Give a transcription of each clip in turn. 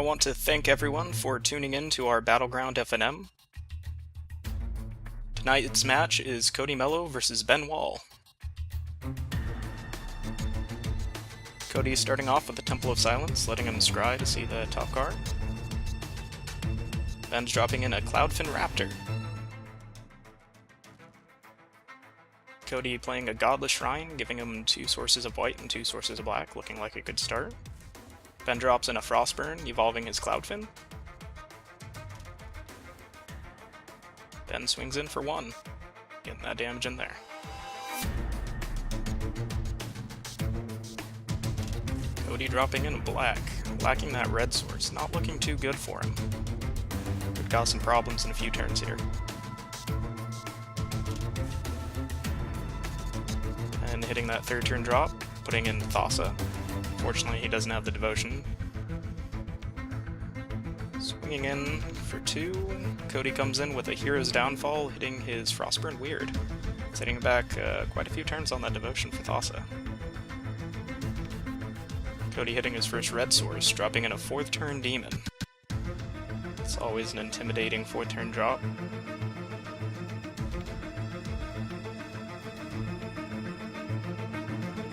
I want to thank everyone for tuning in to our Battleground FNM. Tonight's match is Cody Mello versus Ben Wall. Cody is starting off with the Temple of Silence, letting him scry to see the top card. Ben's dropping in a Cloudfin Raptor. Cody playing a Godless Shrine, giving him 2 sources of white and 2 sources of black, looking like a good start. Ben drops in a Frostburn, evolving his Cloudfin. Ben swings in for 1, getting that damage in there. Cody dropping in black, lacking that red source, not looking too good for him. Could cause some problems in a few turns here. And hitting that 3rd turn drop, putting in Thassa. Fortunately, he doesn't have the devotion. Swinging in for 2, Cody comes in with a Hero's Downfall, hitting his Frostburn Weird. Setting back quite a few turns on that devotion for Thassa. Cody hitting his first red source, dropping in a 4th turn Demon. It's always an intimidating 4th turn drop.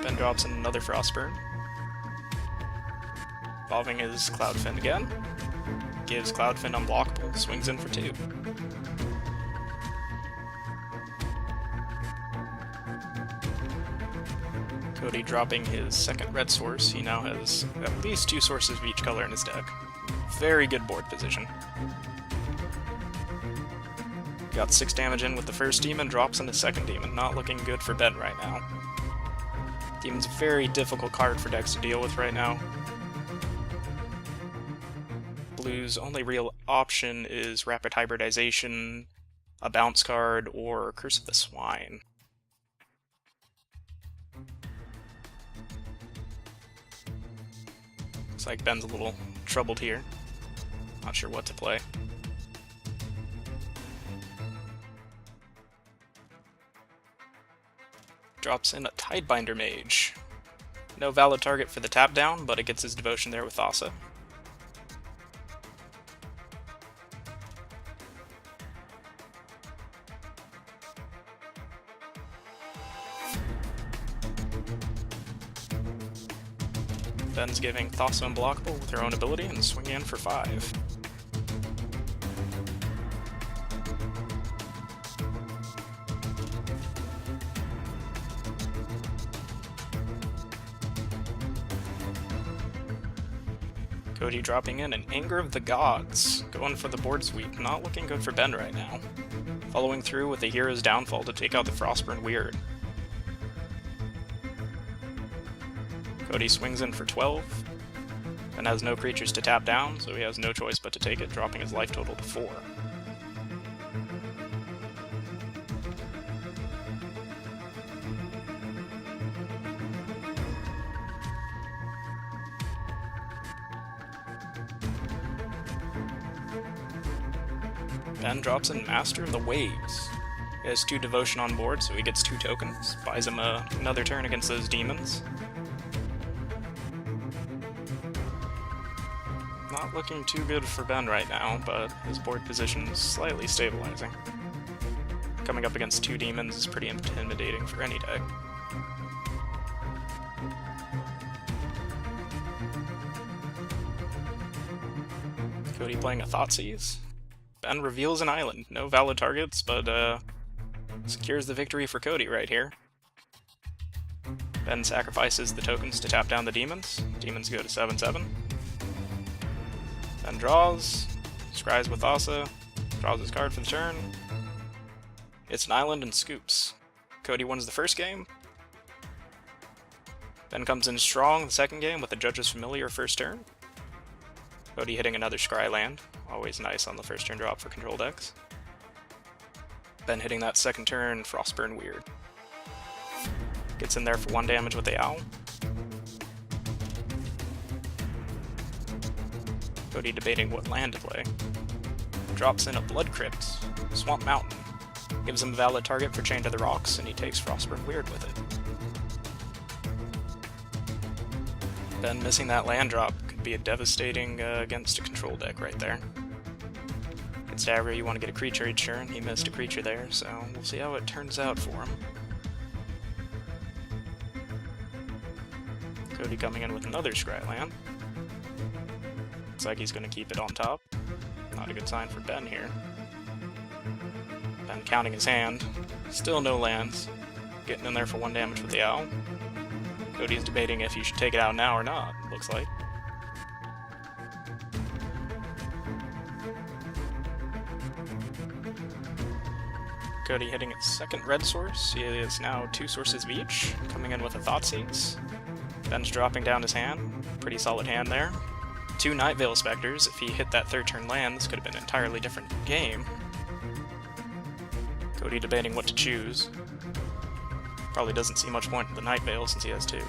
Ben drops in another Frostburn. Evolving his Cloudfin again. Gives Cloudfin unblockable, swings in for 2. Cody dropping his 2nd red source. He now has at least 2 sources of each color in his deck. Very good board position. Got 6 damage in with the first demon, drops in the 2nd demon. Not looking good for Ben right now. Demon's a very difficult card for decks to deal with right now. Blue's only real option is Rapid Hybridization, a bounce card, or Curse of the Swine. Looks like Ben's a little troubled here. Not sure what to play. Drops in a Tidebinder Mage. No valid target for the tap down, but it gets his devotion there with Thassa. Ben's giving Thassa unblockable with her own ability and swinging in for 5. Cody dropping in an Anger of the Gods, going for the board sweep, not looking good for Ben right now. Following through with the Hero's Downfall to take out the Frostburn Weird. Cody swings in for 12, and has no creatures to tap down, so he has no choice but to take it, dropping his life total to 4. Ben drops in Master of the Waves. He has 2 devotion on board, so he gets 2 tokens, buys him another turn against those demons. Not looking too good for Ben right now, but his board position is slightly stabilizing. Coming up against 2 demons is pretty intimidating for any deck. Cody playing a Thoughtseize. Ben reveals an island. No valid targets, but secures the victory for Cody right here. Ben sacrifices the tokens to tap down the demons. Demons go to 7/7. Ben draws, scries with Thassa, draws his card for the turn. It's an island and scoops. Cody wins the first game. Ben comes in strong the second game with a Judge's Familiar first turn. Cody hitting another scry land. Always nice on the first turn drop for control decks. Ben hitting that 2nd turn Frostburn Weird. Gets in there for 1 damage with the Owl. Cody debating what land to play. Drops in a Blood Crypt, Swamp Mountain. Gives him a valid target for Chain to the Rocks, and he takes Frostburn Weird with it. Ben missing that land drop could Be a devastating against a control deck right there. Against aggro, you want to get a creature each turn. He missed a creature there, so we'll see how it turns out for him. Cody coming in with another scry land. Looks like he's going to keep it on top. Not a good sign for Ben here. Ben counting his hand. Still no lands. Getting in there for 1 damage with the owl. Cody's debating if you should take it out now or not, looks like. Cody hitting its second red source. He is now 2 sources of each, coming in with a Thoughtseize. Ben's dropping down his hand. Pretty solid hand there. 2 Night Veil Specters. If he hit that 3rd turn land, this could have been an entirely different game. Cody debating what to choose. Probably doesn't see much point in the Night Veil since he has 2.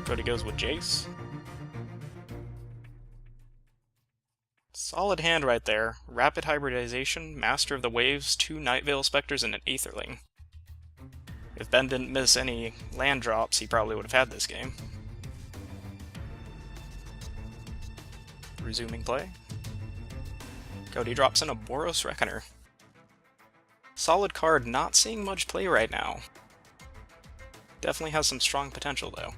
Cody goes with Jace. Solid hand right there. Rapid Hybridization, Master of the Waves, 2 Night Veil Specters, and an Aetherling. If Ben didn't miss any land drops, he probably would have had this game. Resuming play. Cody drops in a Boros Reckoner. Solid card, not seeing much play right now. Definitely has some strong potential though.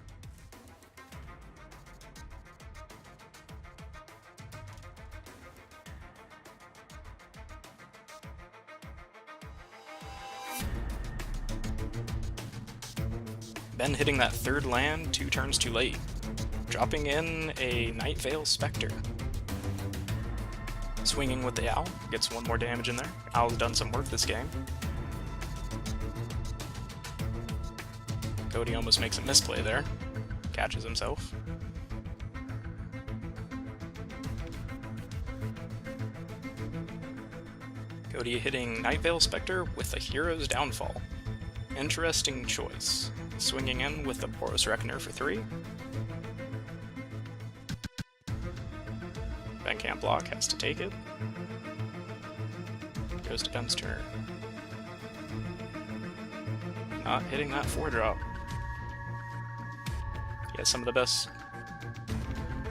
Ben hitting that 3rd land 2 turns too late. Dropping in a Night Veil Spectre. Swinging with the Owl, gets 1 more damage in there. Owl's done some work this game. Cody almost makes a misplay there. Catches himself. Cody hitting Night Veil Spectre with a Hero's Downfall. Interesting choice. Swinging in with the Boros Reckoner for 3. Ben can't block, has to take it. Goes to Ben's turn. Not hitting that 4-drop. He has some of the best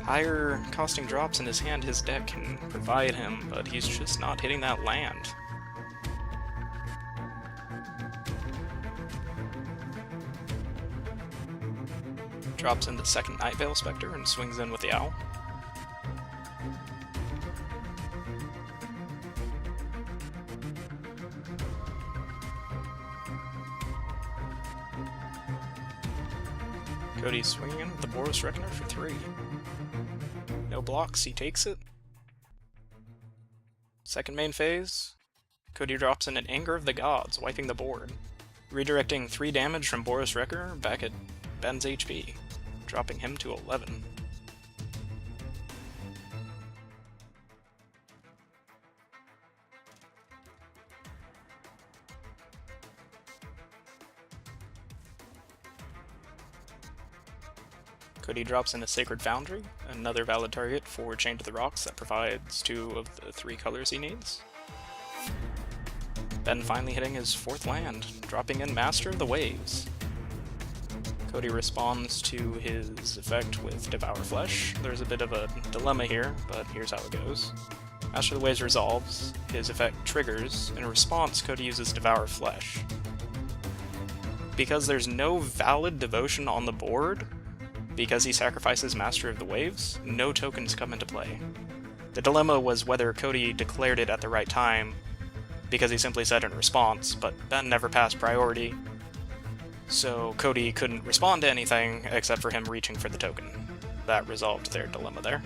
higher costing drops in his hand his deck can provide him, but he's just not hitting that land. Drops in the 2nd Night Veil Spectre and swings in with the Owl. Cody's swinging in with the Boros Reckoner for 3. No blocks, he takes it. 2nd main phase. Cody drops in an Anger of the Gods, wiping the board. Redirecting 3 damage from Boros Reckoner back at Ben's HP, dropping him to 11. Cody drops in a Sacred Foundry, another valid target for Chain to the Rocks that provides 2 of the 3 colors he needs. Ben finally hitting his 4th land, dropping in Master of the Waves. Cody responds to his effect with Devour Flesh. There's a bit of a dilemma here, but here's how it goes. Master of the Waves resolves, his effect triggers. In response, Cody uses Devour Flesh. Because there's no valid devotion on the board, because he sacrifices Master of the Waves, no tokens come into play. The dilemma was whether Cody declared it at the right time, because he simply said in response, but Ben never passed priority, so Cody couldn't respond to anything except for him reaching for the token. That resolved their dilemma there.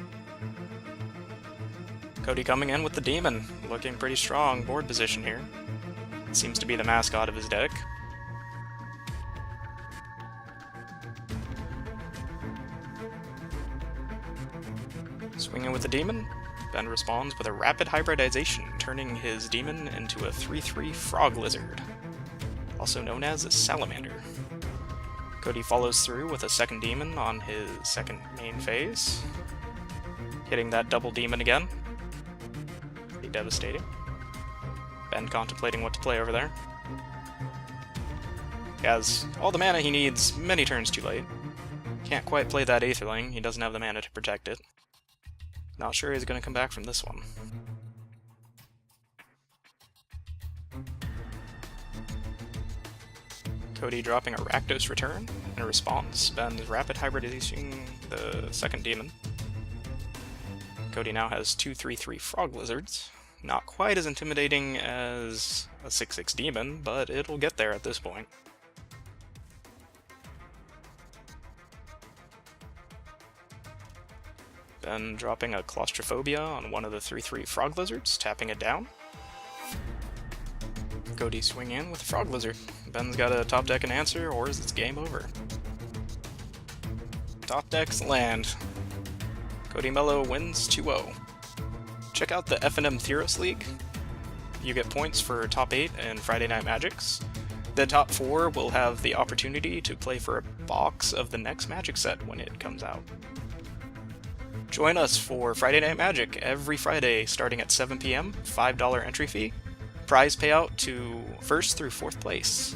Cody coming in with the Demon, looking pretty strong board position here. It seems to be the mascot of his deck. Swinging with the Demon, Ben responds with a Rapid Hybridization, turning his Demon into a 3/3 Frog Lizard, also known as a Salamander. Cody follows through with a 2nd Demon on his 2nd main phase, hitting that double Demon again. Pretty devastating. Ben contemplating what to play over there. He has all the mana he needs many turns too late. Can't quite play that Aetherling, he doesn't have the mana to protect it. Not sure he's going to come back from this one. Cody dropping a Rakdos Return. In response, Ben's rapid hybridizing the second demon. Cody now has 2/3/3 Frog Lizards. Not quite as intimidating as a 6/6 demon, but it'll get there at this point. Ben dropping a Claustrophobia on one of the 3/3 Frog Lizards, tapping it down. Cody swing in with a Frog Lizard. Ben's got a top deck and answer, or is this game over? Top decks land. Cody Mello wins 2-0. Check out the FNM Theros League. You get points for top 8 and Friday Night Magics. The top 4 will have the opportunity to play for a box of the next Magic set when it comes out. Join us for Friday Night Magic every Friday starting at 7 p.m., $5 entry fee. Prize payout to 1st through 4th place.